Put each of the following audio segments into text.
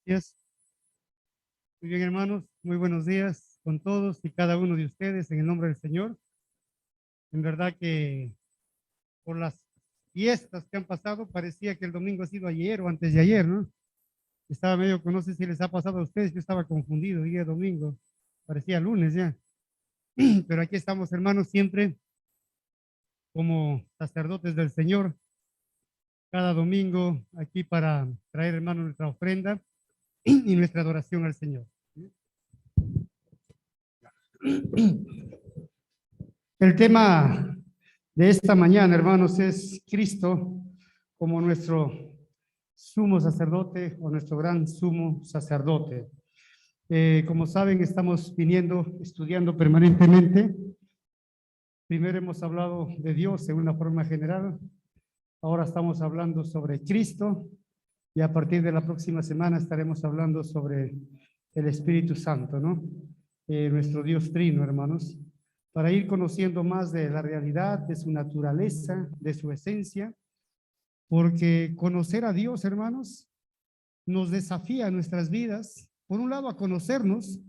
Días. Muy bien, hermanos, muy buenos días con todos y cada uno de ustedes en el nombre del Señor. En verdad que por las fiestas que han pasado, parecía que el domingo ha sido ayer o antes de ayer, ¿no? Estaba medio, no sé si les ha pasado a ustedes, yo estaba confundido, día domingo, parecía lunes ya. Pero aquí estamos, hermanos, siempre como sacerdotes del Señor, cada domingo aquí para traer, hermanos, nuestra ofrenda y nuestra adoración al Señor. El tema de esta mañana, hermanos, es Cristo como nuestro sumo sacerdote o nuestro gran sumo sacerdote. Como saben, estamos estudiando permanentemente. Primero hemos hablado de Dios en una forma general, ahora estamos hablando sobre Cristo y a partir de la próxima semana estaremos hablando sobre el Espíritu Santo, ¿no? Nuestro Dios trino, hermanos, para ir conociendo más de la realidad, de su naturaleza, de su esencia, porque conocer a Dios, hermanos, nos desafía a nuestras vidas, por un lado a conocernos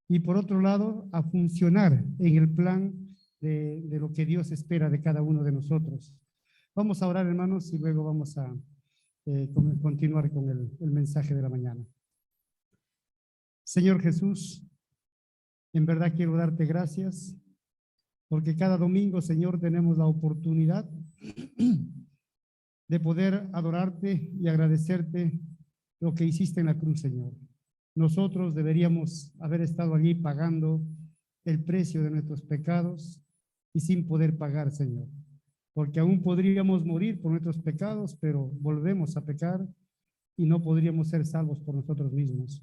y por otro lado a funcionar en el plan de lo que Dios espera de cada uno de nosotros. Vamos a orar, hermanos, y luego vamos a continuar con el mensaje de la mañana. Señor Jesús, en verdad quiero darte gracias porque cada domingo, Señor, tenemos la oportunidad de poder adorarte y agradecerte lo que hiciste en la cruz, Señor. Nosotros deberíamos haber estado allí pagando el precio de nuestros pecados y sin poder pagar, Señor, porque aún podríamos morir por nuestros pecados, pero volvemos a pecar y no podríamos ser salvos por nosotros mismos.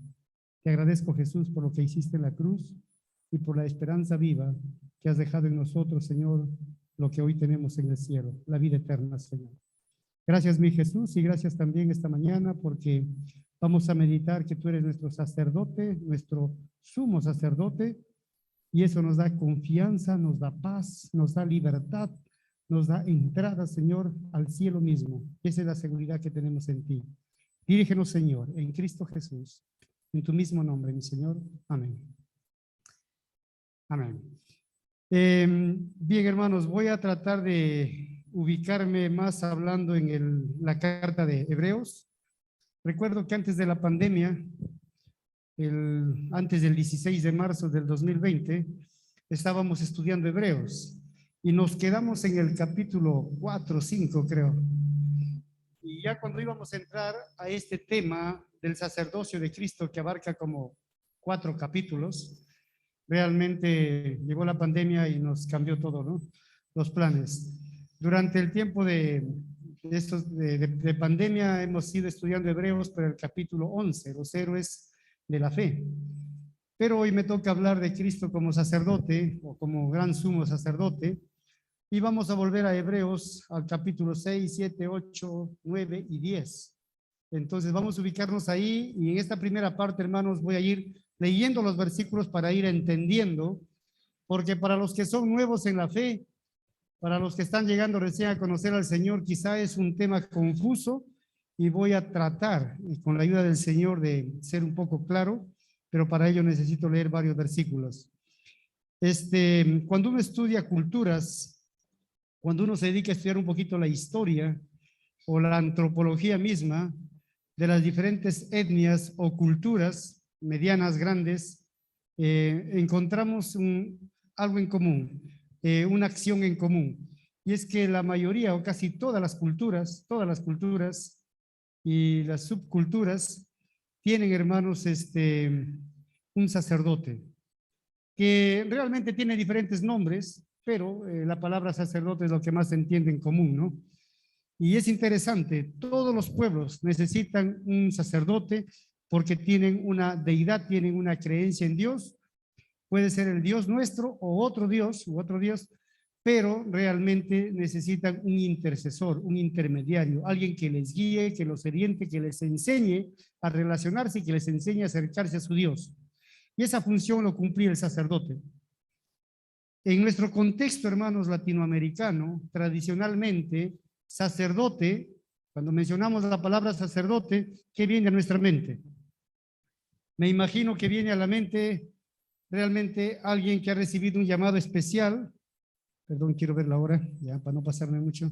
Te agradezco, Jesús, por lo que hiciste en la cruz y por la esperanza viva que has dejado en nosotros, Señor, lo que hoy tenemos en el cielo, la vida eterna, Señor. Gracias, mi Jesús, y gracias también esta mañana porque vamos a meditar que tú eres nuestro sacerdote, nuestro sumo sacerdote, y eso nos da confianza, nos da paz, nos da libertad, nos da entrada, Señor, al cielo mismo. Esa es la seguridad que tenemos en ti. Dirígenos, Señor, en Cristo Jesús, en tu mismo nombre, mi Señor. Amén. Amén. Bien, hermanos, voy a tratar de ubicarme más hablando en la carta de Hebreos. Recuerdo que antes de la pandemia, antes del 16 de marzo del 2020, estábamos estudiando Hebreos y nos quedamos en el capítulo 4, 5, creo. Y ya cuando íbamos a entrar a este tema del sacerdocio de Cristo, que abarca como 4 capítulos, realmente llegó la pandemia y nos cambió todo, ¿no? Los planes. Durante el tiempo de pandemia hemos ido estudiando Hebreos, pero el capítulo 11, los héroes de la fe. Pero hoy me toca hablar de Cristo como sacerdote o como gran sumo sacerdote y vamos a volver a Hebreos al capítulo 6, 7, 8, 9 y 10. Entonces vamos a ubicarnos ahí y en esta primera parte, hermanos, voy a ir leyendo los versículos para ir entendiendo, porque para los que son nuevos en la fe, para los que están llegando recién a conocer al Señor, quizá es un tema confuso y voy a tratar, con la ayuda del Señor, de ser un poco claro, pero para ello necesito leer varios versículos. Cuando uno estudia culturas, cuando uno se dedica a estudiar un poquito la historia o la antropología misma de las diferentes etnias o culturas, medianas, grandes, encontramos algo en común, una acción en común. Y es que la mayoría o casi todas las culturas y las subculturas tienen, hermanos, un sacerdote que realmente tiene diferentes nombres, pero la palabra sacerdote es lo que más se entiende en común, ¿no? Y es interesante, todos los pueblos necesitan un sacerdote porque tienen una deidad, tienen una creencia en Dios. Puede ser el Dios nuestro o otro Dios, pero realmente necesitan un intercesor, un intermediario, alguien que les guíe, que los oriente, que les enseñe a relacionarse y que les enseñe a acercarse a su Dios. Y esa función lo cumplía el sacerdote. En nuestro contexto, hermanos, latinoamericano, tradicionalmente, sacerdote, cuando mencionamos la palabra sacerdote, ¿qué viene a nuestra mente? Me imagino que viene a la mente realmente alguien que ha recibido un llamado especial. Perdón, quiero ver la hora, ya para no pasarme mucho.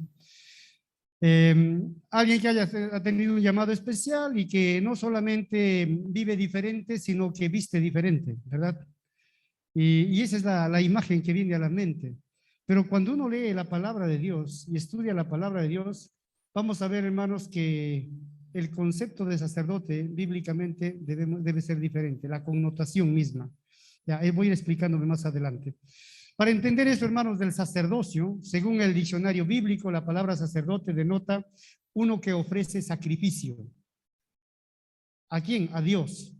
Alguien que ha tenido un llamado especial y que no solamente vive diferente, sino que viste diferente, ¿verdad? Y esa es la imagen que viene a la mente. Pero cuando uno lee la palabra de Dios y estudia la palabra de Dios, vamos a ver, hermanos, que el concepto de sacerdote bíblicamente debe ser diferente, la connotación misma. Ya, voy a ir explicándome más adelante. Para entender eso, hermanos, del sacerdocio, según el diccionario bíblico, la palabra sacerdote denota uno que ofrece sacrificio. ¿A quién? A Dios.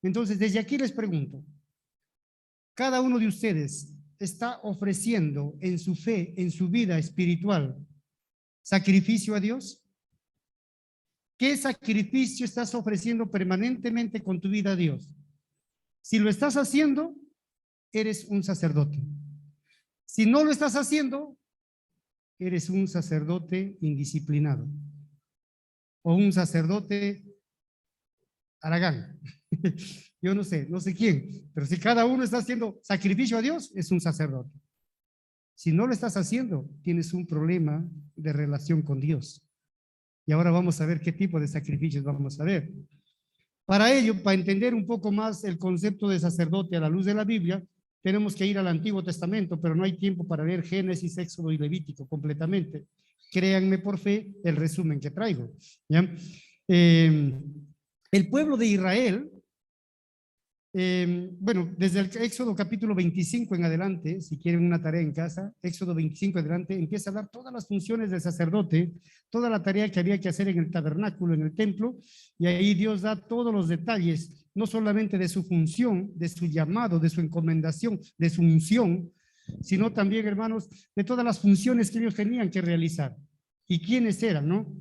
Entonces, desde aquí les pregunto, ¿cada uno de ustedes está ofreciendo en su fe, en su vida espiritual, sacrificio a Dios? ¿Qué sacrificio estás ofreciendo permanentemente con tu vida a Dios? Si lo estás haciendo, eres un sacerdote. Si no lo estás haciendo, eres un sacerdote indisciplinado o un sacerdote haragán. Yo no sé quién, pero si cada uno está haciendo sacrificio a Dios, es un sacerdote. Si no lo estás haciendo, tienes un problema de relación con Dios. Y ahora vamos a ver qué tipo de sacrificios vamos a ver. Para ello, para entender un poco más el concepto de sacerdote a la luz de la Biblia, tenemos que ir al Antiguo Testamento, pero no hay tiempo para leer Génesis, Éxodo y Levítico completamente. Créanme por fe el resumen que traigo. ¿Ya? El pueblo de Israel, bueno, desde el Éxodo capítulo 25 en adelante, si quieren una tarea en casa, Éxodo 25 en adelante, empieza a hablar todas las funciones del sacerdote, toda la tarea que había que hacer en el tabernáculo, en el templo, y ahí Dios da todos los detalles, no solamente de su función, de su llamado, de su encomendación, de su unción, sino también, hermanos, de todas las funciones que ellos tenían que realizar y quiénes eran, ¿no?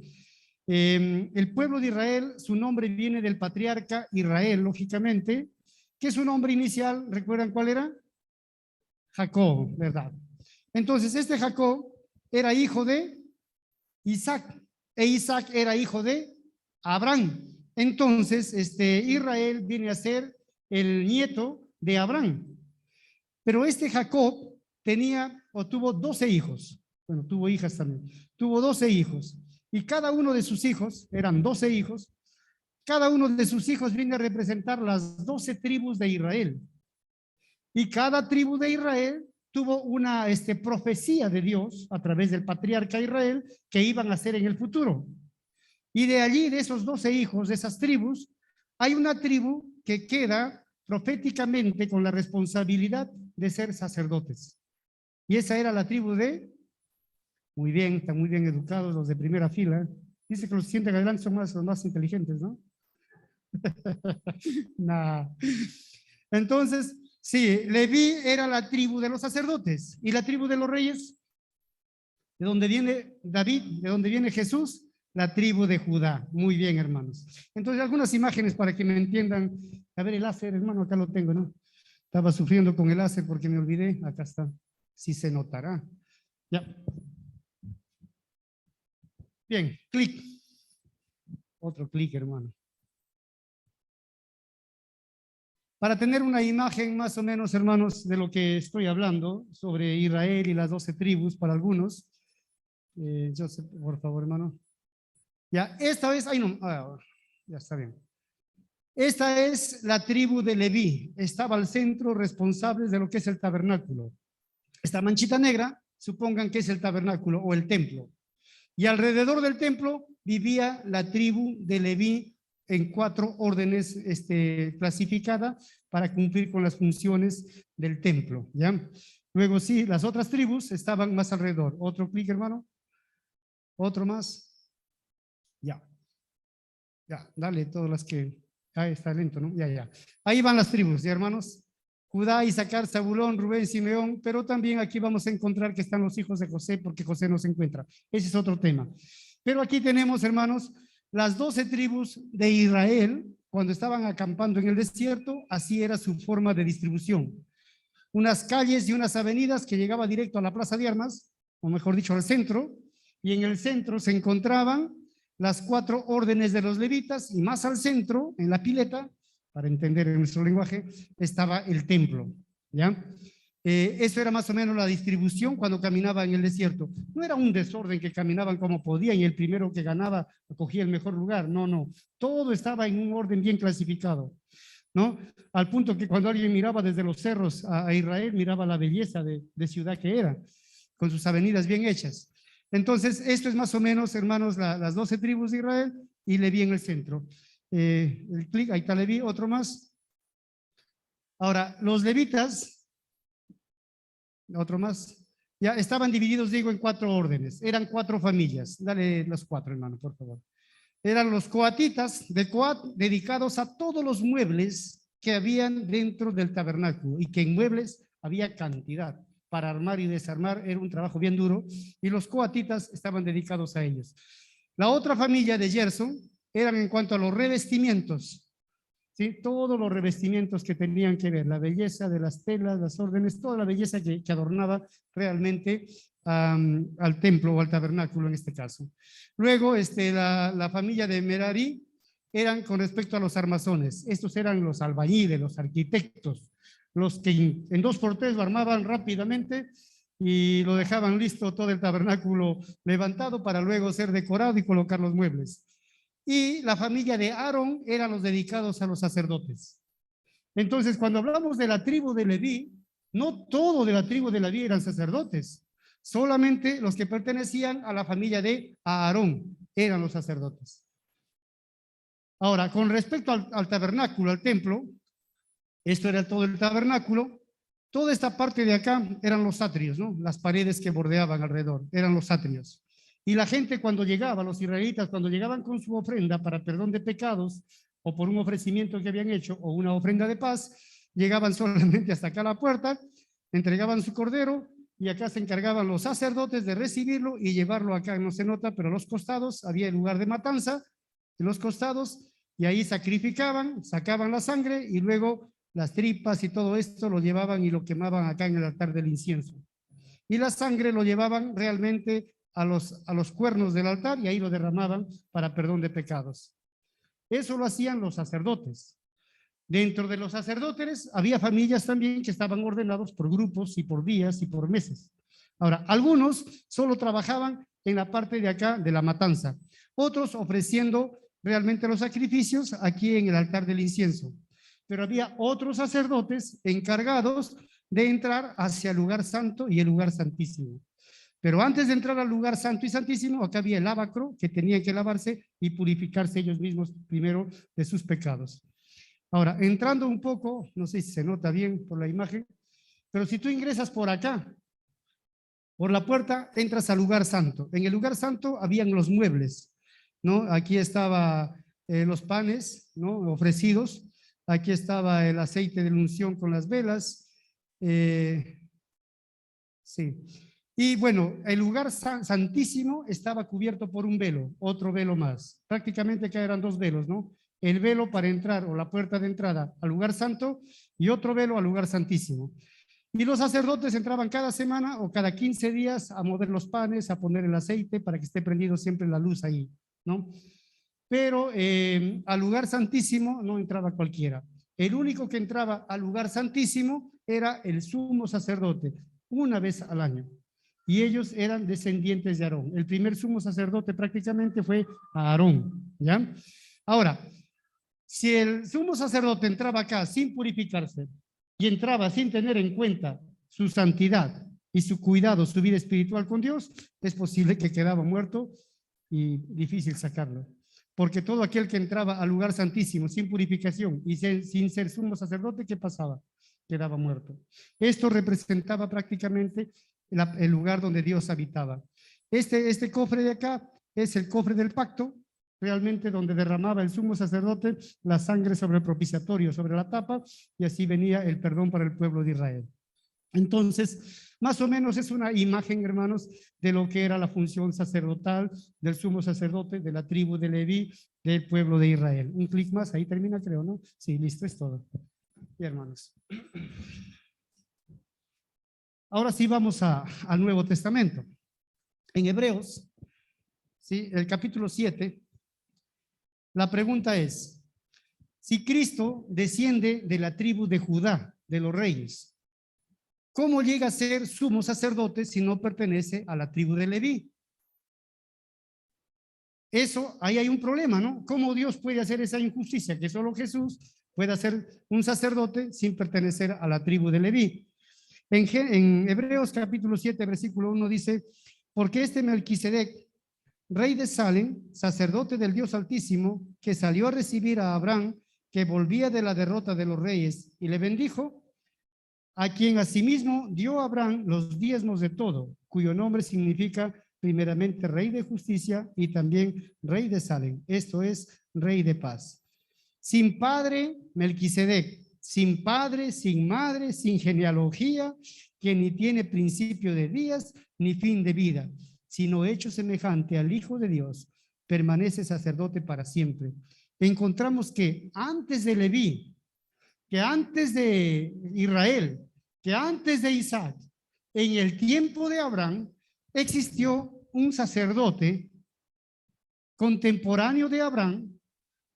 El pueblo de Israel, su nombre viene del patriarca Israel, lógicamente, que su nombre inicial, ¿recuerdan cuál era? Jacob, ¿verdad? Entonces, este Jacob era hijo de Isaac, e Isaac era hijo de Abraham. Entonces, Israel viene a ser el nieto de Abraham. Pero este Jacob tenía o tuvo 12 hijos. Bueno, tuvo hijas también. Tuvo 12 hijos. Y cada uno de sus hijos, eran 12 hijos, cada uno de sus hijos viene a representar las 12 tribus de Israel. Y cada tribu de Israel tuvo una profecía de Dios a través del patriarca Israel que iban a hacer en el futuro. Y de allí, de esos 12 hijos, de esas tribus, hay una tribu que queda proféticamente con la responsabilidad de ser sacerdotes. Y esa era la tribu de, muy bien, están muy bien educados los de primera fila. Dice que los que sienten adelante son los más inteligentes, ¿no? Nah. Entonces, sí, Leví era la tribu de los sacerdotes y la tribu de los reyes, de donde viene David, de donde viene Jesús, la tribu de Judá. Muy bien, hermanos. Entonces, algunas imágenes para que me entiendan. A ver, el láser, hermano, acá lo tengo, ¿no? Estaba sufriendo con el láser porque me olvidé. Acá está. Sí se notará. Ya. Bien, clic. Otro clic, hermano. Para tener una imagen más o menos, hermanos, de lo que estoy hablando sobre Israel y las 12 tribus para algunos. Joseph, por favor, hermano. Ya, esta vez, ay no, ya está bien. Esta es la tribu de Leví. Estaba al centro, responsables de lo que es el tabernáculo. Esta manchita negra, supongan que es el tabernáculo o el templo. Y alrededor del templo vivía la tribu de Leví en 4 órdenes clasificadas para cumplir con las funciones del templo, ¿ya? Luego sí, las otras tribus estaban más alrededor. Otro clic, hermano. Otro más. Ya. Ya, dale, todas las que... Ahí está lento, ¿no? Ya. Ahí van las tribus, ¿ya, hermanos? Judá, Isaacar, Zabulón, Rubén, Simeón, pero también aquí vamos a encontrar que están los hijos de José, porque José no se encuentra. Ese es otro tema. Pero aquí tenemos, hermanos, las 12 tribus de Israel, cuando estaban acampando en el desierto, así era su forma de distribución. Unas calles y unas avenidas que llegaban directo a la plaza de armas, o mejor dicho, al centro, y en el centro se encontraban las 4 órdenes de los levitas, y más al centro, en la pileta, para entender en nuestro lenguaje, estaba el templo, ¿ya? Eso era más o menos la distribución cuando caminaba en el desierto. No era un desorden que caminaban como podían y el primero que ganaba cogía el mejor lugar. No, no. Todo estaba en un orden bien clasificado, ¿no? Al punto que cuando alguien miraba desde los cerros a Israel, miraba la belleza de ciudad que era, con sus avenidas bien hechas. Entonces, esto es más o menos, hermanos, las 12 tribus de Israel y Leví en el centro. El clic, ahí está Leví, otro más. Ahora, los levitas, otro más, ya estaban divididos, digo, en 4 órdenes. Eran 4 familias. Dale los 4, hermano, por favor. Eran los coatitas de Coat, dedicados a todos los muebles que habían dentro del tabernáculo, y que en muebles había cantidad. Para armar y desarmar era un trabajo bien duro, y los coatitas estaban dedicados a ellos. La otra familia de Gerson eran en cuanto a los revestimientos, ¿sí? Todos los revestimientos que tenían que ver, la belleza de las telas, las órdenes, toda la belleza que adornaba realmente al templo o al tabernáculo en este caso. Luego, la familia de Merari eran con respecto a los armazones. Estos eran los albañiles, los arquitectos, los que en 2x3 lo armaban rápidamente y lo dejaban listo todo el tabernáculo levantado para luego ser decorado y colocar los muebles. Y la familia de Aarón eran los dedicados a los sacerdotes. Entonces, cuando hablamos de la tribu de Leví, no todo de la tribu de Leví eran sacerdotes, solamente los que pertenecían a la familia de Aarón eran los sacerdotes. Ahora, con respecto al tabernáculo, al templo, esto era todo el tabernáculo, toda esta parte de acá eran los atrios, ¿no? Las paredes que bordeaban alrededor, eran los atrios. Y la gente cuando llegaba, los israelitas, cuando llegaban con su ofrenda para perdón de pecados, o por un ofrecimiento que habían hecho, o una ofrenda de paz, llegaban solamente hasta acá a la puerta, entregaban su cordero, y acá se encargaban los sacerdotes de recibirlo y llevarlo acá, no se nota, pero a los costados había el lugar de matanza, en los costados, y ahí sacrificaban, sacaban la sangre, y luego las tripas y todo esto lo llevaban y lo quemaban acá en el altar del incienso. Y la sangre lo llevaban realmente a los cuernos del altar y ahí lo derramaban para perdón de pecados. Eso lo hacían los sacerdotes. Dentro de los sacerdotes había familias también que estaban ordenados por grupos y por días y por meses. Ahora, algunos solo trabajaban en la parte de acá de la matanza, otros ofreciendo realmente los sacrificios aquí en el altar del incienso. Pero había otros sacerdotes encargados de entrar hacia el lugar santo y el lugar santísimo. Pero antes de entrar al lugar santo y santísimo, acá había el lavacro, que tenían que lavarse y purificarse ellos mismos primero de sus pecados. Ahora, entrando un poco, no sé si se nota bien por la imagen, pero si tú ingresas por acá, por la puerta, entras al lugar santo. En el lugar santo habían los muebles, ¿no? Aquí estaba los panes, ¿no? Ofrecidos. Aquí estaba el aceite de la unción con las velas. Sí. Y bueno, el lugar santísimo estaba cubierto por un velo, otro velo más. Prácticamente acá eran 2 velos, ¿no? El velo para entrar o la puerta de entrada al lugar santo y otro velo al lugar santísimo. Y los sacerdotes entraban cada semana o cada 15 días a mover los panes, a poner el aceite para que esté prendido siempre la luz ahí, ¿no? Pero al lugar santísimo no entraba cualquiera. El único que entraba al lugar santísimo era el sumo sacerdote, una vez al año. Y ellos eran descendientes de Aarón. El primer sumo sacerdote prácticamente fue Aarón, ¿ya? Ahora, si el sumo sacerdote entraba acá sin purificarse y entraba sin tener en cuenta su santidad y su cuidado, su vida espiritual con Dios, es posible que quedaba muerto y difícil sacarlo. Porque todo aquel que entraba al lugar santísimo sin purificación y sin ser sumo sacerdote, ¿qué pasaba? Quedaba muerto. Esto representaba prácticamente el lugar donde Dios habitaba. Este cofre de acá es el cofre del pacto, realmente donde derramaba el sumo sacerdote la sangre sobre el propiciatorio, sobre la tapa, y así venía el perdón para el pueblo de Israel. Entonces, más o menos es una imagen, hermanos, de lo que era la función sacerdotal del sumo sacerdote de la tribu de Leví, del pueblo de Israel. Un clic más, ahí termina, creo, ¿no? Sí, listo, es todo. Y hermanos. Ahora sí vamos al Nuevo Testamento. En Hebreos, ¿sí? El capítulo 7, la pregunta es, si Cristo desciende de la tribu de Judá, de los reyes? ¿Cómo llega a ser sumo sacerdote si no pertenece a la tribu de Leví? Eso, ahí hay un problema, ¿no? ¿Cómo Dios puede hacer esa injusticia? Que solo Jesús pueda ser un sacerdote sin pertenecer a la tribu de Leví. En Hebreos capítulo 7, versículo 1 dice, porque este Melquisedec, rey de Salem, sacerdote del Dios Altísimo, que salió a recibir a Abraham, que volvía de la derrota de los reyes, y le bendijo, a quien asimismo dio a Abraham los diezmos de todo, cuyo nombre significa primeramente rey de justicia y también rey de Salem, esto es, rey de paz. Sin padre, Melquisedec, sin padre, sin madre, sin genealogía, que ni tiene principio de días ni fin de vida, sino hecho semejante al Hijo de Dios, permanece sacerdote para siempre. Encontramos que antes de Leví, que antes de Israel, que antes de Isaac, en el tiempo de Abraham, existió un sacerdote contemporáneo de Abraham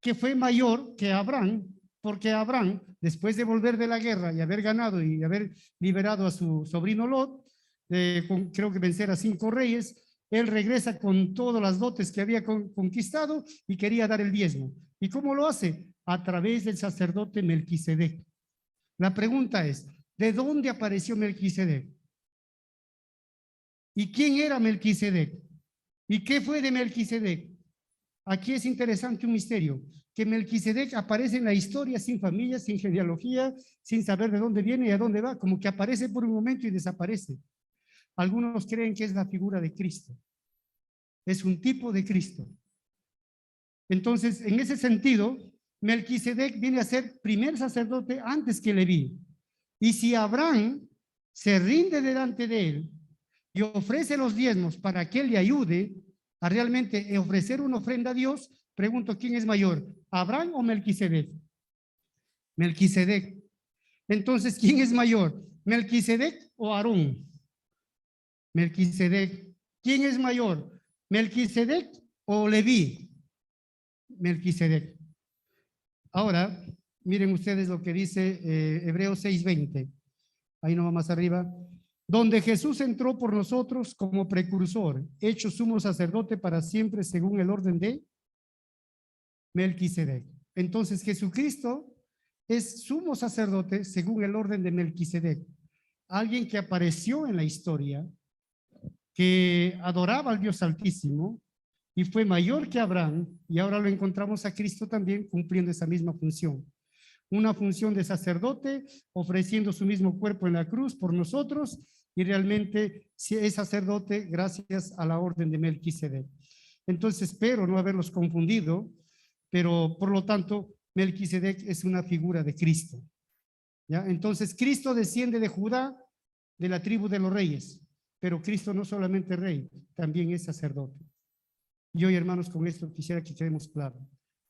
que fue mayor que Abraham, porque Abraham, después de volver de la guerra y haber ganado y haber liberado a su sobrino Lot, creo que vencer a 5 reyes, él regresa con todas las dotes que había conquistado y quería dar el diezmo. ¿Y cómo lo hace? A través del sacerdote Melquisedec. La pregunta es, ¿de dónde apareció Melquisedec? ¿Y quién era Melquisedec? ¿Y qué fue de Melquisedec? Aquí es interesante un misterio, que Melquisedec aparece en la historia sin familia, sin genealogía, sin saber de dónde viene y a dónde va, como que aparece por un momento y desaparece. Algunos creen que es la figura de Cristo, es un tipo de Cristo. Entonces, en ese sentido, Melquisedec viene a ser primer sacerdote antes que Leví. Y si Abraham se rinde delante de él y ofrece los diezmos para que él le ayude a realmente ofrecer una ofrenda a Dios, pregunto, ¿quién es mayor? ¿Abraham o Melquisedec? Melquisedec. Entonces, ¿quién es mayor? ¿Melquisedec o Aarón? Melquisedec. ¿Quién es mayor? ¿Melquisedec o Leví? Melquisedec. Ahora, miren ustedes lo que dice Hebreos 6:20. Ahí no va más arriba. Donde Jesús entró por nosotros como precursor, hecho sumo sacerdote para siempre según el orden de Melquisedec. Entonces Jesucristo es sumo sacerdote según el orden de Melquisedec. Alguien que apareció en la historia, que adoraba al Dios Altísimo y fue mayor que Abraham, y ahora lo encontramos a Cristo también cumpliendo esa misma función. Una función de sacerdote, ofreciendo su mismo cuerpo en la cruz por nosotros, y realmente es sacerdote gracias a la orden de Melquisedec. Entonces espero no haberlos confundido, pero por lo tanto Melquisedec es una figura de Cristo. ¿Ya? Entonces Cristo desciende de Judá, de la tribu de los reyes, pero Cristo no solamente rey, también es sacerdote. Y hoy, hermanos, con esto quisiera que quedemos claro.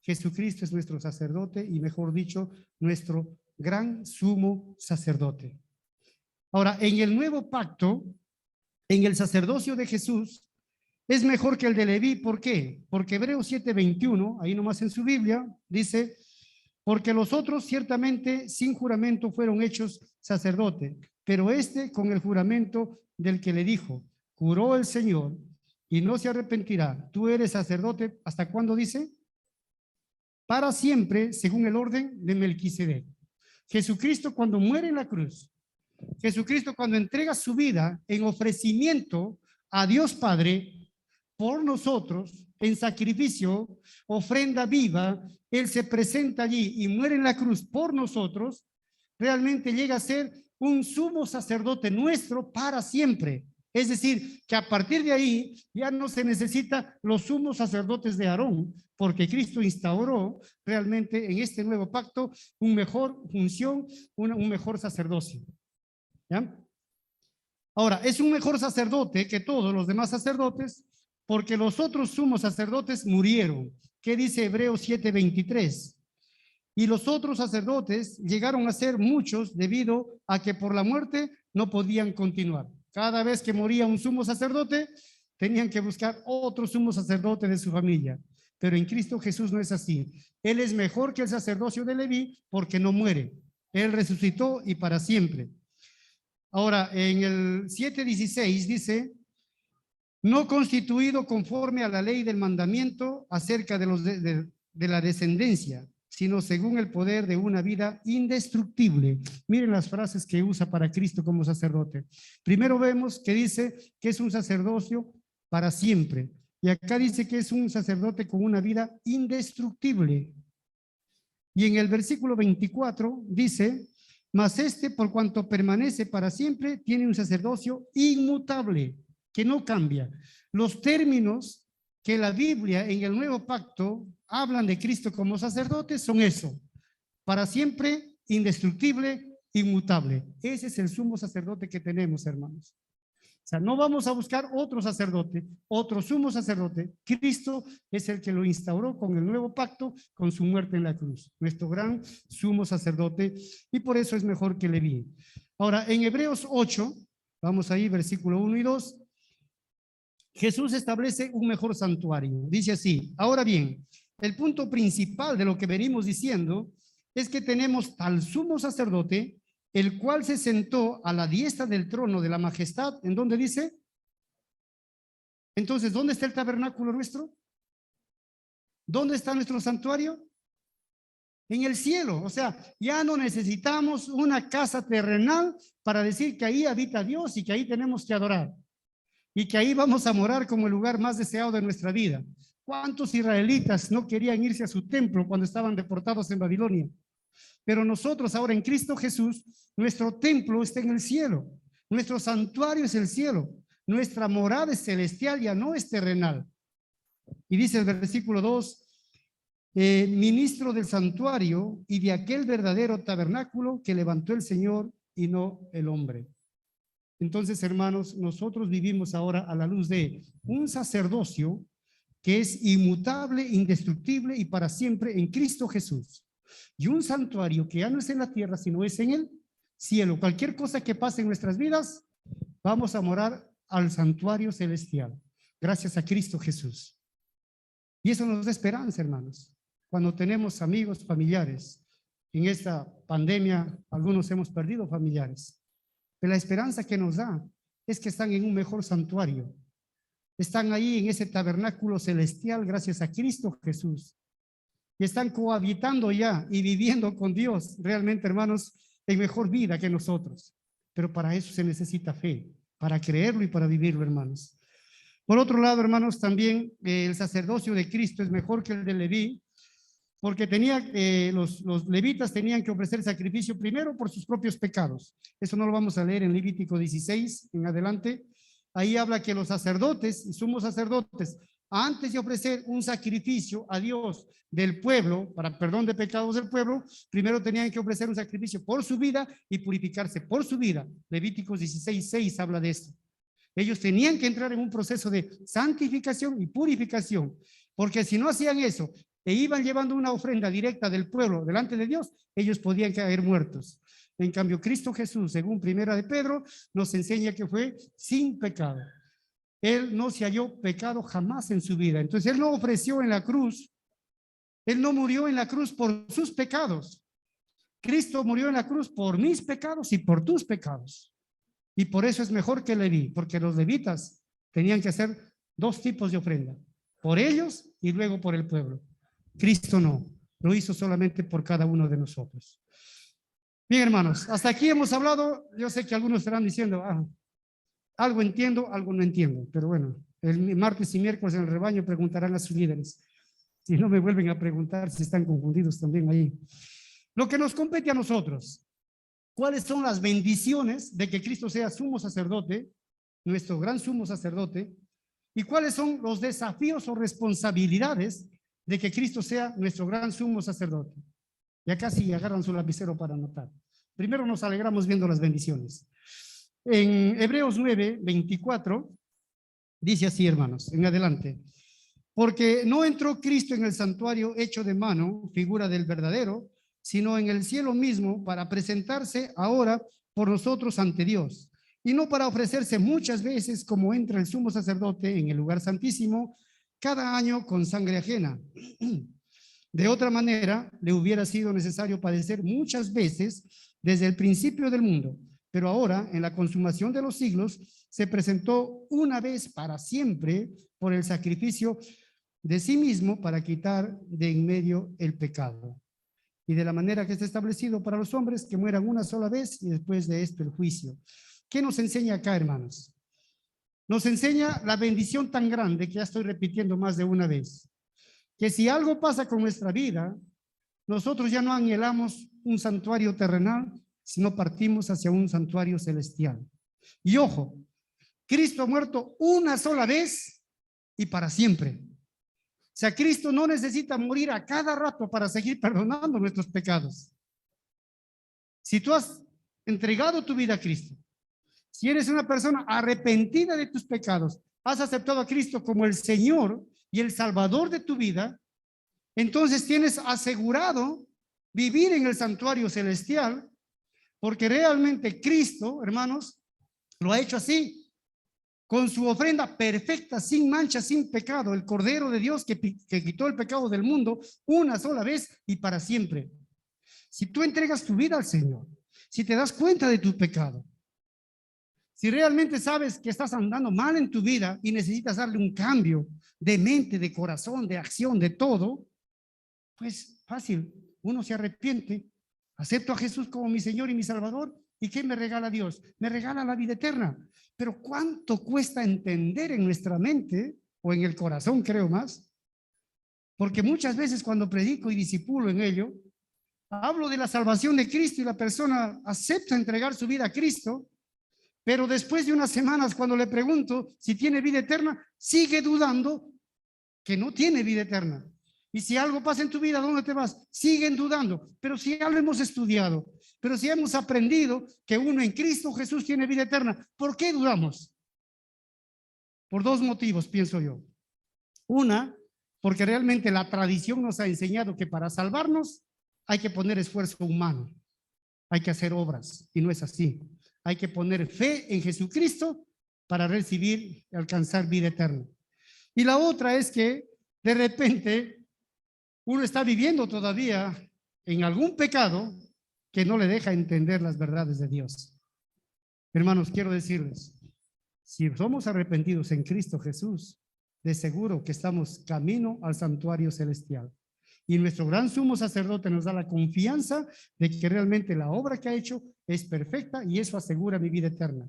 Jesucristo es nuestro sacerdote y, mejor dicho, nuestro gran sumo sacerdote. Ahora, en el nuevo pacto, en el sacerdocio de Jesús, es mejor que el de Leví. ¿Por qué? Porque Hebreos 7:21, ahí nomás en su Biblia, dice, porque los otros ciertamente sin juramento fueron hechos sacerdote, pero este con el juramento del que le dijo, juró el Señor y no se arrepentirá. Tú eres sacerdote, ¿hasta cuándo dice? Para siempre, según el orden de Melquisedec. Jesucristo cuando muere en la cruz, Jesucristo cuando entrega su vida en ofrecimiento a Dios Padre por nosotros, en sacrificio, ofrenda viva, Él se presenta allí y muere en la cruz por nosotros, realmente llega a ser un sumo sacerdote nuestro para siempre. Es decir, que a partir de ahí ya no se necesita los sumos sacerdotes de Aarón, porque Cristo instauró realmente en este nuevo pacto una mejor función, un mejor sacerdocio. ¿Ya? Ahora, es un mejor sacerdote que todos los demás sacerdotes, porque los otros sumos sacerdotes murieron. ¿Qué dice Hebreos 7:23? Y los otros sacerdotes llegaron a ser muchos debido a que por la muerte no podían continuar. Cada vez que moría un sumo sacerdote, tenían que buscar otro sumo sacerdote de su familia. pero en Cristo Jesús no es así. Él es mejor que el sacerdocio de Leví porque no muere. Él resucitó y para siempre. Ahora, en el 7:16 dice, no constituido conforme a la ley del mandamiento acerca de la descendencia, sino según el poder de una vida indestructible. Miren las frases que usa para Cristo como sacerdote. Primero vemos que dice que es un sacerdocio para siempre. Y acá dice que es un sacerdote con una vida indestructible. Y en el versículo 24 dice, mas por cuanto permanece para siempre, tiene un sacerdocio inmutable, que no cambia. Los términos que la Biblia en el Nuevo Pacto hablan de Cristo como sacerdote son eso: para siempre, indestructible, inmutable. Ese es el sumo sacerdote que tenemos, hermanos. O sea, no vamos a buscar otro sacerdote, otro sumo sacerdote. Cristo es el que lo instauró con el nuevo pacto, con su muerte en la cruz. Nuestro gran sumo sacerdote, y por eso es mejor que Leví. Ahora, en Hebreos 8, vamos ahí, versículo 1 y 2, Jesús establece un mejor santuario. Dice así: ahora bien, el punto principal de lo que venimos diciendo es que tenemos tal sumo sacerdote, el cual se sentó a la diestra del trono de la majestad. ¿En dónde dice? Entonces, ¿dónde está el tabernáculo nuestro? ¿Dónde está nuestro santuario? En el cielo. O sea, ya no necesitamos una casa terrenal para decir que ahí habita Dios y que ahí tenemos que adorar y que ahí vamos a morar como el lugar más deseado de nuestra vida. ¿Cuántos israelitas no querían irse a su templo cuando estaban deportados en Babilonia? Pero nosotros ahora en Cristo Jesús, nuestro templo está en el cielo, nuestro santuario es el cielo, nuestra morada es celestial, ya no es terrenal. Y dice el versículo 2, ministro del santuario y de aquel verdadero tabernáculo que levantó el Señor y no el hombre. Entonces, hermanos, nosotros vivimos ahora a la luz de un sacerdocio que es inmutable, indestructible y para siempre en Cristo Jesús. Y un santuario que ya no es en la tierra, sino es en el cielo. Cualquier cosa que pase en nuestras vidas, vamos a morar al santuario celestial, gracias a Cristo Jesús. Y eso nos da esperanza, hermanos. Cuando tenemos amigos, familiares, en esta pandemia, algunos hemos perdido familiares, pero la esperanza que nos da es que están en un mejor santuario. Están ahí en ese tabernáculo celestial, gracias a Cristo Jesús. Y están cohabitando ya y viviendo con Dios, realmente, hermanos, en mejor vida que nosotros. Pero para eso se necesita fe, para creerlo y para vivirlo, hermanos. Por otro lado, hermanos, también el sacerdocio de Cristo es mejor que el de Leví, porque los levitas tenían que ofrecer sacrificio primero por sus propios pecados. Eso no lo vamos a leer en Levítico 16 en adelante. Ahí habla que los sacerdotes y sumos sacerdotes, antes de ofrecer un sacrificio a Dios del pueblo, para perdón de pecados del pueblo, primero tenían que ofrecer un sacrificio por su vida y purificarse por su vida. Levíticos 16:6 habla de esto. Ellos tenían que entrar en un proceso de santificación y purificación, porque si no hacían eso e iban llevando una ofrenda directa del pueblo delante de Dios, ellos podían caer muertos. En cambio, Cristo Jesús, según Primera de Pedro, nos enseña que fue sin pecado. Él no se halló pecado jamás en su vida. Entonces, Él no ofreció en la cruz, Él no murió en la cruz por sus pecados. Cristo murió en la cruz por mis pecados y por tus pecados. Y por eso es mejor que Leví, porque los levitas tenían que hacer dos tipos de ofrenda, por ellos y luego por el pueblo. Cristo no, lo hizo solamente por cada uno de nosotros. Bien, hermanos, hasta aquí hemos hablado. Yo sé que algunos estarán diciendo, algo entiendo, algo no entiendo, pero bueno, el martes y miércoles en el rebaño preguntarán a sus líderes. Si no, me vuelven a preguntar si están confundidos también ahí. Lo que nos compete a nosotros, ¿cuáles son las bendiciones de que Cristo sea sumo sacerdote, nuestro gran sumo sacerdote? ¿Y cuáles son los desafíos o responsabilidades de que Cristo sea nuestro gran sumo sacerdote? Ya casi agarran su lapicero para anotar. Primero nos alegramos viendo las bendiciones. En Hebreos 9:24 dice así, hermanos, en adelante. Porque no entró Cristo en el santuario hecho de mano, figura del verdadero, sino en el cielo mismo para presentarse ahora por nosotros ante Dios, y no para ofrecerse muchas veces como entra el sumo sacerdote en el lugar santísimo, cada año con sangre ajena. De otra manera, le hubiera sido necesario padecer muchas veces desde el principio del mundo, pero ahora, en la consumación de los siglos, se presentó una vez para siempre por el sacrificio de sí mismo para quitar de en medio el pecado. Y de la manera que está establecido para los hombres, que mueran una sola vez y después de esto el juicio. ¿Qué nos enseña acá, hermanos? Nos enseña la bendición tan grande que ya estoy repitiendo más de una vez, que si algo pasa con nuestra vida, nosotros ya no anhelamos un santuario terrenal, sino partimos hacia un santuario celestial. Y ojo, Cristo ha muerto una sola vez y para siempre. O sea, Cristo no necesita morir a cada rato para seguir perdonando nuestros pecados. Si tú has entregado tu vida a Cristo, si eres una persona arrepentida de tus pecados, has aceptado a Cristo como el Señor y el Salvador de tu vida, entonces tienes asegurado vivir en el santuario celestial, porque realmente Cristo, hermanos, lo ha hecho así, con su ofrenda perfecta, sin mancha, sin pecado, el Cordero de Dios que quitó el pecado del mundo una sola vez y para siempre. Si tú entregas tu vida al Señor, si te das cuenta de tu pecado, si realmente sabes que estás andando mal en tu vida y necesitas darle un cambio de mente, de corazón, de acción, de todo, pues fácil, uno se arrepiente, acepto a Jesús como mi Señor y mi Salvador, ¿y qué me regala Dios? Me regala la vida eterna. Pero ¿cuánto cuesta entender en nuestra mente o en el corazón, creo más? Porque muchas veces cuando predico y discipulo en ello, hablo de la salvación de Cristo y la persona acepta entregar su vida a Cristo, pero después de unas semanas cuando le pregunto si tiene vida eterna, sigue dudando que no tiene vida eterna. Y si algo pasa en tu vida, ¿dónde te vas? Siguen dudando. Pero si ya lo hemos estudiado, pero si hemos aprendido que uno en Cristo Jesús tiene vida eterna, ¿por qué dudamos? Por dos motivos, pienso yo. Una, porque realmente la tradición nos ha enseñado que para salvarnos hay que poner esfuerzo humano, hay que hacer obras, y no es así. Hay que poner fe en Jesucristo para recibir y alcanzar vida eterna. Y la otra es que de repente uno está viviendo todavía en algún pecado que no le deja entender las verdades de Dios. Hermanos, quiero decirles, si somos arrepentidos en Cristo Jesús, de seguro que estamos camino al santuario celestial. Y nuestro gran sumo sacerdote nos da la confianza de que realmente la obra que ha hecho es perfecta y eso asegura mi vida eterna.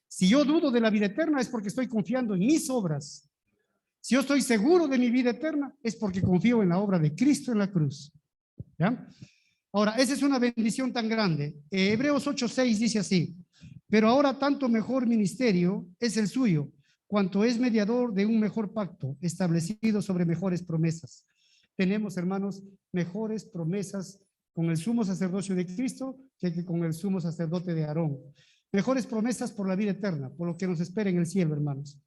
Si yo dudo de la vida eterna es porque estoy confiando en mis obras. Si yo estoy seguro de mi vida eterna es porque confío en la obra de Cristo en la cruz. ¿Ya? Ahora, esa es una bendición tan grande. Hebreos 8:6 dice así: pero ahora tanto mejor ministerio es el suyo, cuanto es mediador de un mejor pacto, establecido sobre mejores promesas. Tenemos, hermanos, mejores promesas con el sumo sacerdocio de Cristo que con el sumo sacerdote de Aarón. Mejores promesas por la vida eterna, por lo que nos espera en el cielo, hermanos.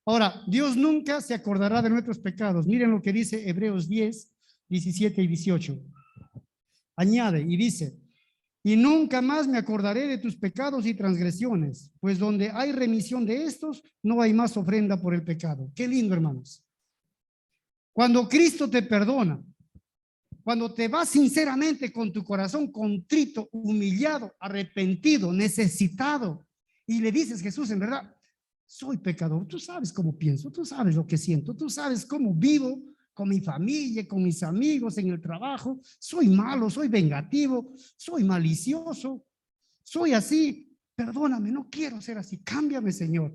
Ahora, Dios nunca se acordará de nuestros pecados. Miren lo que dice Hebreos 10, 17 y 18. Añade y dice: y nunca más me acordaré de tus pecados y transgresiones, pues donde hay remisión de estos, no hay más ofrenda por el pecado. Qué lindo, hermanos. Cuando Cristo te perdona, cuando te vas sinceramente con tu corazón contrito, humillado, arrepentido, necesitado, y le dices: Jesús, en verdad, soy pecador, tú sabes cómo pienso, tú sabes lo que siento, tú sabes cómo vivo con mi familia, con mis amigos, en el trabajo, soy malo, soy vengativo, soy malicioso, soy así, perdóname, no quiero ser así, cámbiame, Señor.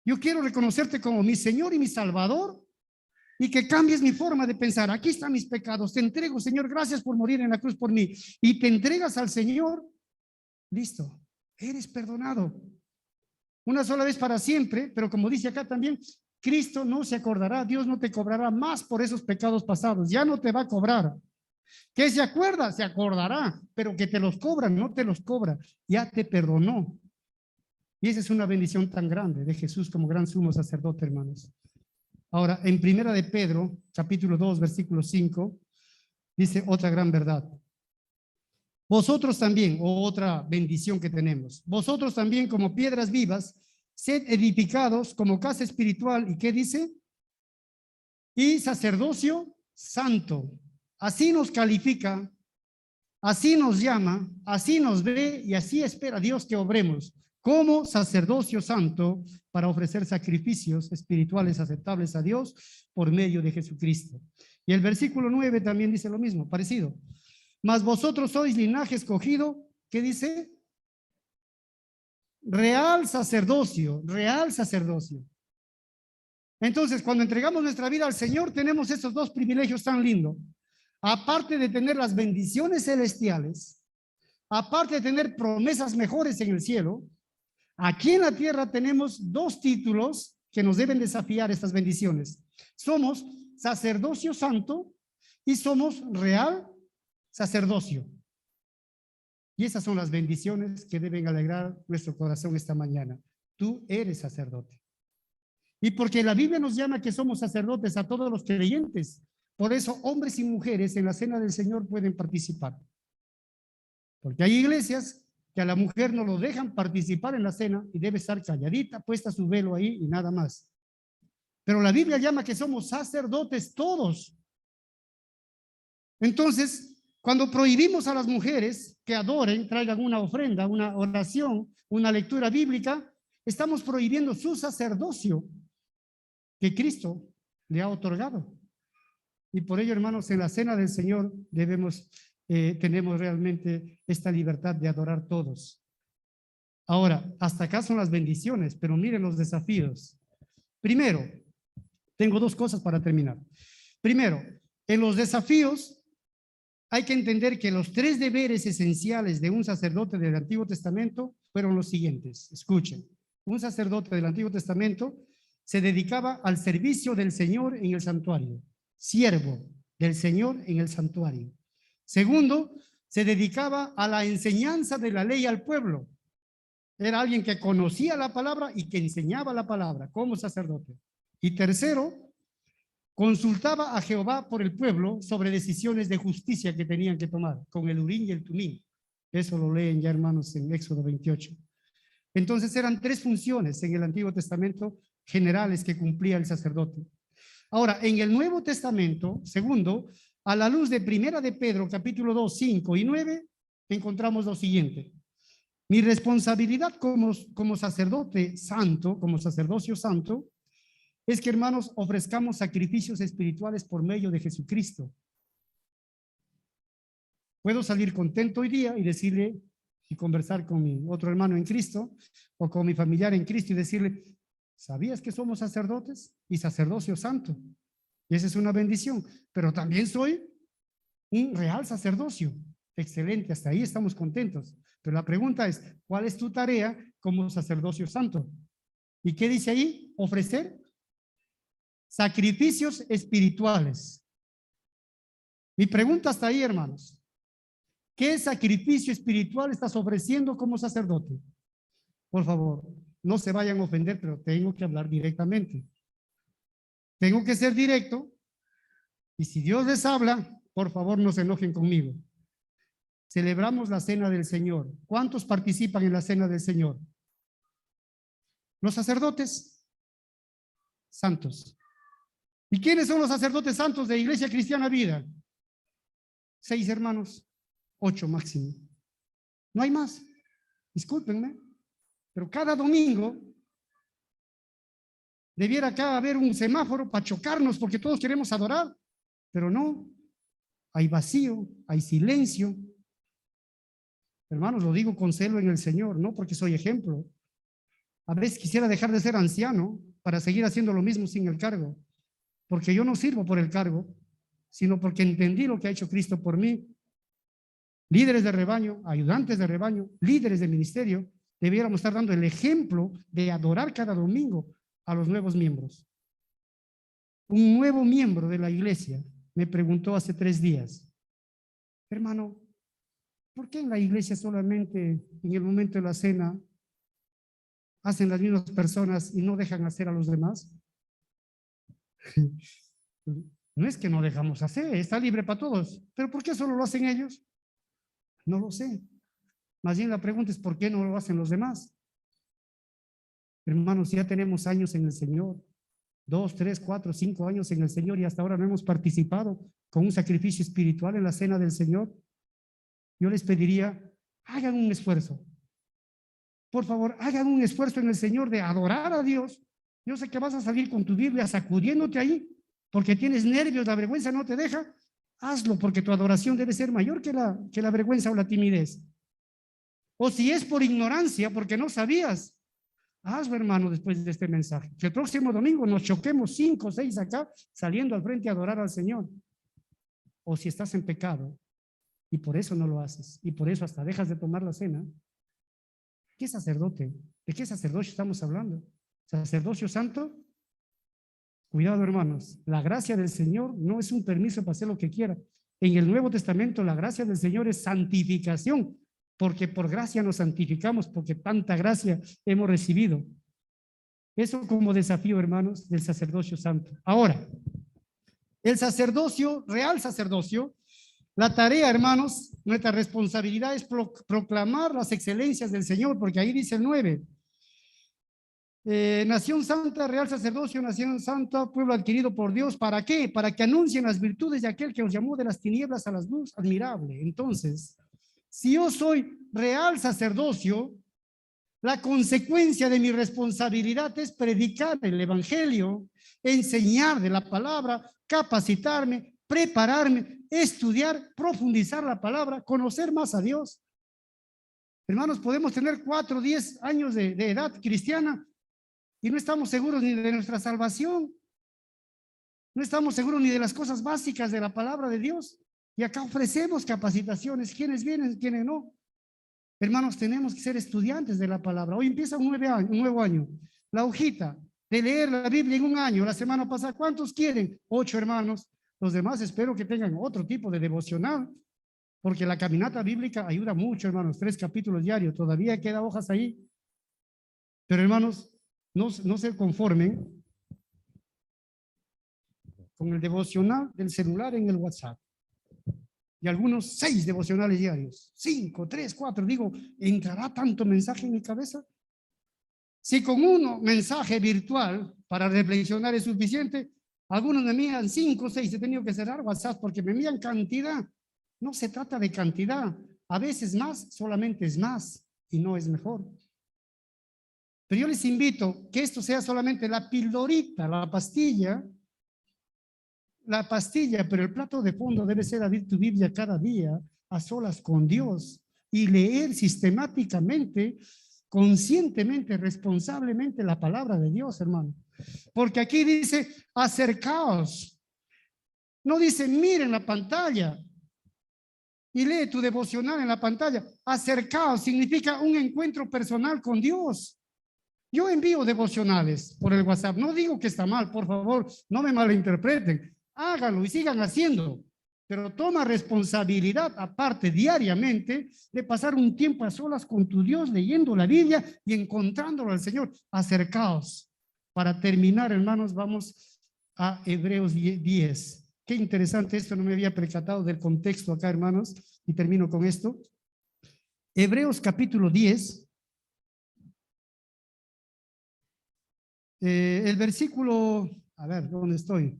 Yo quiero reconocerte como mi Señor y mi Salvador y que cambies mi forma de pensar. Aquí están mis pecados, te entrego, Señor, gracias por morir en la cruz por mí. Y te entregas al Señor, listo, eres perdonado. Una sola vez para siempre, pero como dice acá también, Cristo no se acordará, Dios no te cobrará más por esos pecados pasados, ya no te va a cobrar. ¿Qué se acuerda? Se acordará, pero que te los cobran, no te los cobra, ya te perdonó. Y esa es una bendición tan grande de Jesús como gran sumo sacerdote, hermanos. Ahora, en Primera de Pedro, capítulo 2, versículo 5, dice otra gran verdad. Vosotros también, otra bendición que tenemos, vosotros también como piedras vivas, sed edificados como casa espiritual. ¿Y qué dice? y sacerdocio santo. Así nos califica, así nos llama, así nos ve y así espera Dios que obremos como sacerdocio santo para ofrecer sacrificios espirituales aceptables a Dios por medio de Jesucristo. Y el versículo 9 también dice lo mismo, parecido. Mas vosotros sois linaje escogido, ¿qué dice? Real sacerdocio, real sacerdocio. Entonces, cuando entregamos nuestra vida al Señor, tenemos esos dos privilegios tan lindos. Aparte de tener las bendiciones celestiales, aparte de tener promesas mejores en el cielo, aquí en la tierra tenemos dos títulos que nos deben desafiar estas bendiciones. Somos sacerdocio santo y somos real sacerdocio. Y esas son las bendiciones que deben alegrar nuestro corazón esta mañana. Tú eres sacerdote. Y porque la Biblia nos llama que somos sacerdotes a todos los creyentes, por eso hombres y mujeres en la cena del Señor pueden participar. Porque hay iglesias que a la mujer no lo dejan participar en la cena y debe estar calladita, puesta su velo ahí y nada más. Pero la Biblia llama que somos sacerdotes todos. Entonces, cuando prohibimos a las mujeres que adoren, traigan una ofrenda, una oración, una lectura bíblica, estamos prohibiendo su sacerdocio que Cristo le ha otorgado. Y por ello, hermanos, en la cena del Señor tenemos realmente esta libertad de adorar todos. Ahora, hasta acá son las bendiciones, pero miren los desafíos. Primero, tengo dos cosas para terminar. Primero, en los desafíos hay que entender que los tres deberes esenciales de un sacerdote del Antiguo Testamento fueron los siguientes. Escuchen, un sacerdote del Antiguo Testamento se dedicaba al servicio del Señor en el santuario, siervo del Señor en el santuario. Segundo, se dedicaba a la enseñanza de la ley al pueblo. Era alguien que conocía la palabra y que enseñaba la palabra como sacerdote. Y tercero, consultaba a Jehová por el pueblo sobre decisiones de justicia que tenían que tomar, con el Urim y el Tumim. Eso lo leen ya, hermanos, en Éxodo 28. Entonces eran tres funciones en el Antiguo Testamento generales que cumplía el sacerdote. Ahora, en el Nuevo Testamento, segundo, a la luz de Primera de Pedro, capítulo 2, 5 y 9, encontramos lo siguiente. Mi responsabilidad como sacerdote santo, como sacerdocio santo, es que, hermanos, ofrezcamos sacrificios espirituales por medio de Jesucristo. Puedo salir contento hoy día y decirle y conversar con mi otro hermano en Cristo o con mi familiar en Cristo y decirle, ¿sabías que somos sacerdotes y sacerdocio santo? Y esa es una bendición, pero también soy un real sacerdocio. Excelente, hasta ahí estamos contentos. Pero la pregunta es, ¿cuál es tu tarea como sacerdocio santo? ¿Y qué dice ahí? Ofrecer sacrificios espirituales. Mi pregunta hasta ahí, hermanos. ¿Qué sacrificio espiritual estás ofreciendo como sacerdote? Por favor, no se vayan a ofender, pero tengo que hablar directamente. Tengo que ser directo. Y si Dios les habla, por favor, no se enojen conmigo. Celebramos la cena del Señor. ¿Cuántos participan en la cena del Señor? Los sacerdotes santos. ¿Y quiénes son los sacerdotes santos de Iglesia Cristiana Vida? 6 hermanos, 8 máximo. No hay más. Discúlpenme, pero cada domingo debiera acá haber un semáforo para chocarnos porque todos queremos adorar, pero no. Hay vacío, hay silencio. Hermanos, lo digo con celo en el Señor, no porque soy ejemplo. A veces quisiera dejar de ser anciano para seguir haciendo lo mismo sin el cargo, porque yo no sirvo por el cargo, sino porque entendí lo que ha hecho Cristo por mí. Líderes de rebaño, ayudantes de rebaño, líderes de ministerio, debiéramos estar dando el ejemplo de adorar cada domingo a los nuevos miembros. Un nuevo miembro de la iglesia me preguntó hace 3 días, hermano, ¿por qué en la iglesia solamente en el momento de la cena hacen las mismas personas y no dejan hacer a los demás? No es que no dejamos hacer, está libre para todos, pero ¿por qué solo lo hacen ellos? No lo sé. Más bien la pregunta es ¿por qué no lo hacen los demás? Hermanos, ya tenemos años en el Señor. 2, 3, 4, 5 años en el Señor y hasta ahora no hemos participado con un sacrificio espiritual en la cena del Señor, yo les pediría, hagan un esfuerzo. Por favor, hagan un esfuerzo en el Señor de adorar a Dios. Yo sé que vas a salir con tu Biblia sacudiéndote ahí porque tienes nervios, la vergüenza no te deja. Hazlo porque tu adoración debe ser mayor que la vergüenza o la timidez. O si es por ignorancia, porque no sabías, hazlo, hermano, después de este mensaje. Que el próximo domingo nos choquemos 5 o 6 acá, saliendo al frente a adorar al Señor. O si estás en pecado y por eso no lo haces, y por eso hasta dejas de tomar la cena. ¿Qué sacerdote? ¿De qué sacerdocio estamos hablando? ¿Sacerdocio santo? Cuidado, hermanos. La gracia del Señor no es un permiso para hacer lo que quiera. En el Nuevo Testamento, la gracia del Señor es santificación, porque por gracia nos santificamos, porque tanta gracia hemos recibido. Eso como desafío, hermanos, del sacerdocio santo. Ahora, el sacerdocio, real sacerdocio, la tarea, hermanos, nuestra responsabilidad es proclamar las excelencias del Señor, porque ahí dice el 9. Nación santa, real sacerdocio, nación santa, pueblo adquirido por Dios. ¿Para qué? Para que anuncien las virtudes de aquel que os llamó de las tinieblas a la luz admirable. Entonces, si yo soy real sacerdocio, la consecuencia de mi responsabilidad es predicar el evangelio, enseñar de la palabra, capacitarme, prepararme, estudiar, profundizar la palabra, conocer más a Dios. Hermanos, podemos tener 4 o 10 años de edad cristiana y no estamos seguros ni de nuestra salvación. No estamos seguros ni de las cosas básicas de la palabra de Dios. Y acá ofrecemos capacitaciones, quienes vienen, quienes no. Hermanos, tenemos que ser estudiantes de la palabra. Hoy empieza un nuevo año. La hojita de leer la Biblia en un año. La semana pasada, ¿cuántos quieren? 8 hermanos. Los demás espero que tengan otro tipo de devocional, porque la caminata bíblica ayuda mucho, hermanos. 3 capítulos diarios. Todavía quedan hojas ahí. Pero, hermanos, no se conformen con el devocional del celular en el WhatsApp. Y algunos 6 devocionales diarios, 5, 3, 4, digo, ¿entrará tanto mensaje en mi cabeza? Si con uno mensaje virtual para reflexionar es suficiente, algunos me envían 5, 6, he tenido que cerrar WhatsApp porque me envían cantidad. No se trata de cantidad, a veces más, solamente es más y no es mejor. Pero yo les invito que esto sea solamente la pildorita, la pastilla, pero el plato de fondo debe ser abrir tu Biblia cada día a solas con Dios y leer sistemáticamente, conscientemente, responsablemente la palabra de Dios, hermano. Porque aquí dice, acercaos. No dice, miren la pantalla y lee tu devocional en la pantalla. Acercaos significa un encuentro personal con Dios. Yo envío devocionales por el WhatsApp. No digo que está mal, por favor, no me malinterpreten. Háganlo y sigan haciendo, pero toma responsabilidad aparte diariamente de pasar un tiempo a solas con tu Dios leyendo la Biblia y encontrándolo al Señor. Acercaos. Para terminar, hermanos, vamos a Hebreos 10. Qué interesante esto, no me había percatado del contexto acá, hermanos, y termino con esto. Hebreos capítulo 10. El versículo, a ver, ¿dónde estoy?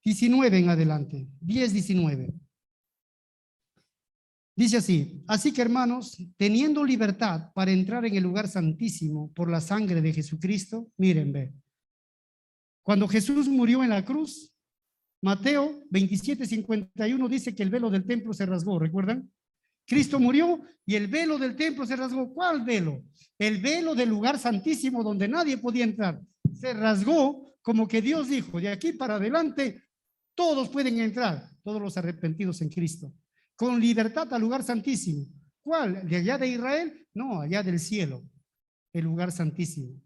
19 en adelante, 10:19. Dice así, así que hermanos, teniendo libertad para entrar en el lugar santísimo por la sangre de Jesucristo, miren, ve. Cuando Jesús murió en la cruz, Mateo 27:51 dice que el velo del templo se rasgó, ¿recuerdan? Cristo murió y el velo del templo se rasgó. ¿Cuál velo? El velo del lugar santísimo donde nadie podía entrar. Se rasgó como que Dios dijo, de aquí para adelante todos pueden entrar, todos los arrepentidos en Cristo, con libertad al lugar santísimo. ¿Cuál? ¿De allá de Israel? No, allá del cielo, el lugar santísimo.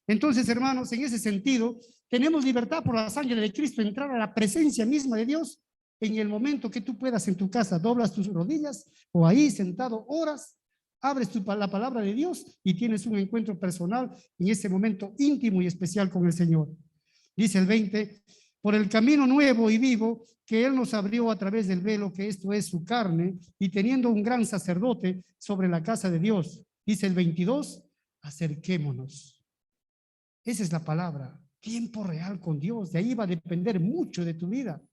Entonces, hermanos, en ese sentido, tenemos libertad por la sangre de Cristo, entrar a la presencia misma de Dios en el momento que tú puedas en tu casa, doblas tus rodillas o ahí sentado horas, abres la palabra de Dios y tienes un encuentro personal en ese momento íntimo y especial con el Señor. Dice el 20, por el camino nuevo y vivo que Él nos abrió a través del velo, que esto es su carne, y teniendo un gran sacerdote sobre la casa de Dios. Dice el 22, acerquémonos. Esa es la palabra, tiempo real con Dios. De ahí va a depender mucho de tu vida.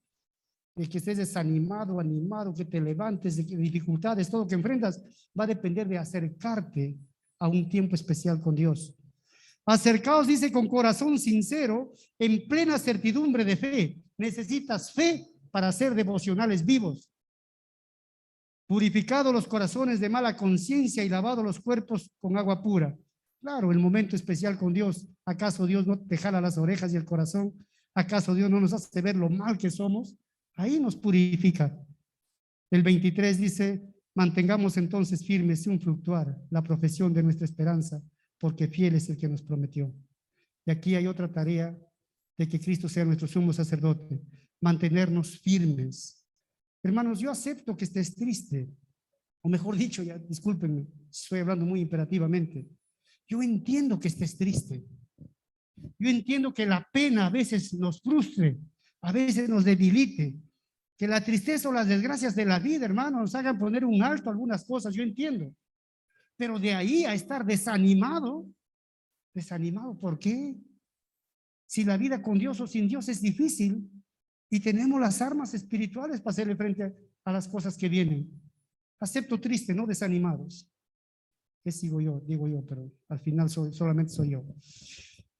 El que estés desanimado, animado, que te levantes de dificultades, todo lo que enfrentas, va a depender de acercarte a un tiempo especial con Dios. Acercaos, dice, con corazón sincero, en plena certidumbre de fe. Necesitas fe para hacer devocionales vivos. Purificado los corazones de mala conciencia y lavado los cuerpos con agua pura. Claro, el momento especial con Dios. ¿Acaso Dios no te jala las orejas y el corazón? ¿Acaso Dios no nos hace ver lo mal que somos? Ahí nos purifica. El 23 dice, mantengamos entonces firmes sin fluctuar la profesión de nuestra esperanza, porque fiel es el que nos prometió. Y aquí hay otra tarea de que Cristo sea nuestro sumo sacerdote, mantenernos firmes. Hermanos, yo acepto que estés triste, o mejor dicho, ya discúlpenme, estoy hablando muy imperativamente. Yo entiendo que estés triste. Yo entiendo que la pena a veces nos frustre, a veces nos debilite, que la tristeza o las desgracias de la vida, hermanos, nos hagan poner un alto a algunas cosas, yo entiendo. Pero de ahí a estar desanimado, ¿por qué? Si la vida con Dios o sin Dios es difícil y tenemos las armas espirituales para hacerle frente a las cosas que vienen. Acepto triste, no desanimados. ¿Qué sigo yo? Digo yo, pero al final solamente soy yo.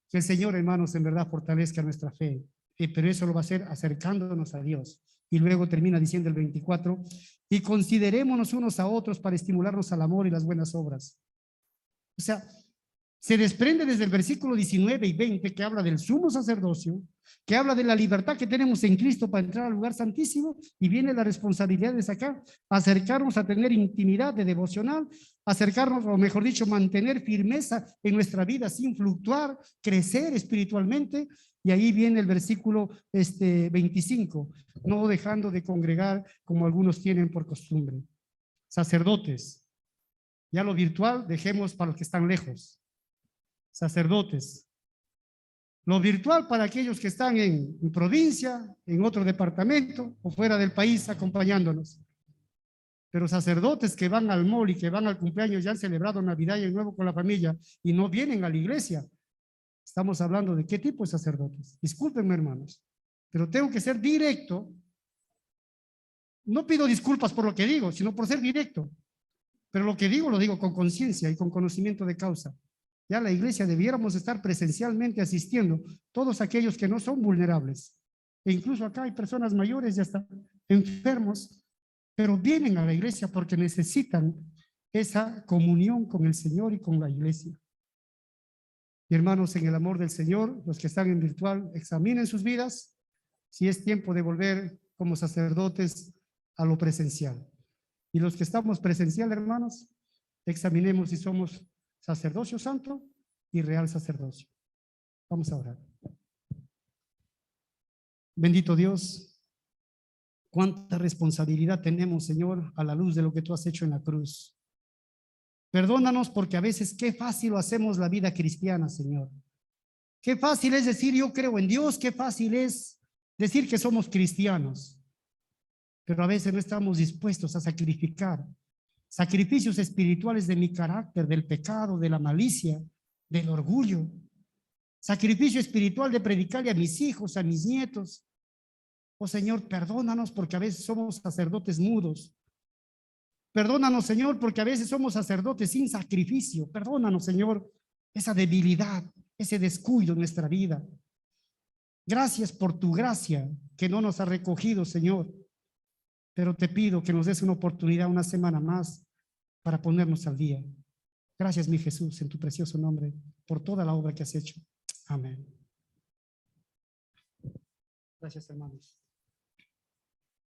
Que el Señor, hermanos, en verdad fortalezca nuestra fe, pero eso lo va a hacer acercándonos a Dios. Y luego termina diciendo el 24, y considerémonos unos a otros para estimularnos al amor y las buenas obras. O sea, se desprende desde el versículo 19 y 20 que habla del sumo sacerdocio, que habla de la libertad que tenemos en Cristo para entrar al lugar santísimo, y viene la responsabilidad de sacar, acercarnos a tener intimidad de devocional, acercarnos, o mejor dicho, mantener firmeza en nuestra vida sin fluctuar, crecer espiritualmente. Y ahí viene el versículo 25, no dejando de congregar como algunos tienen por costumbre. Sacerdotes, ya lo virtual dejemos para los que están lejos. Sacerdotes, lo virtual para aquellos que están en provincia, en otro departamento o fuera del país acompañándonos. Pero sacerdotes que van al mall y que van al cumpleaños, ya han celebrado Navidad y el Nuevo con la familia y no vienen a la iglesia. Estamos hablando de qué tipo de sacerdotes. Discúlpenme, hermanos, pero tengo que ser directo. No pido disculpas por lo que digo, sino por ser directo. Pero lo que digo, lo digo con conciencia y con conocimiento de causa. Ya la iglesia debiéramos estar presencialmente asistiendo, todos aquellos que no son vulnerables. E incluso acá hay personas mayores y hasta enfermos, pero vienen a la iglesia porque necesitan esa comunión con el Señor y con la iglesia. Y hermanos, en el amor del Señor, los que están en virtual, examinen sus vidas, si es tiempo de volver como sacerdotes a lo presencial. Y los que estamos presencial, hermanos, examinemos si somos sacerdocio santo y real sacerdocio. Vamos a orar. Bendito Dios, cuánta responsabilidad tenemos, Señor, a la luz de lo que tú has hecho en la cruz. Perdónanos porque a veces qué fácil lo hacemos la vida cristiana, Señor. Qué fácil es decir yo creo en Dios, qué fácil es decir que somos cristianos. Pero a veces no estamos dispuestos a sacrificar sacrificios espirituales de mi carácter, del pecado, de la malicia, del orgullo. Sacrificio espiritual de predicarle a mis hijos, a mis nietos. Oh Señor, perdónanos porque a veces somos sacerdotes mudos. Perdónanos, Señor, porque a veces somos sacerdotes sin sacrificio. Perdónanos, Señor, esa debilidad, ese descuido en nuestra vida. Gracias por tu gracia que no nos ha recogido, Señor. Pero te pido que nos des una oportunidad, una semana más, para ponernos al día. Gracias, mi Jesús, en tu precioso nombre, por toda la obra que has hecho. Amén. Gracias, hermanos.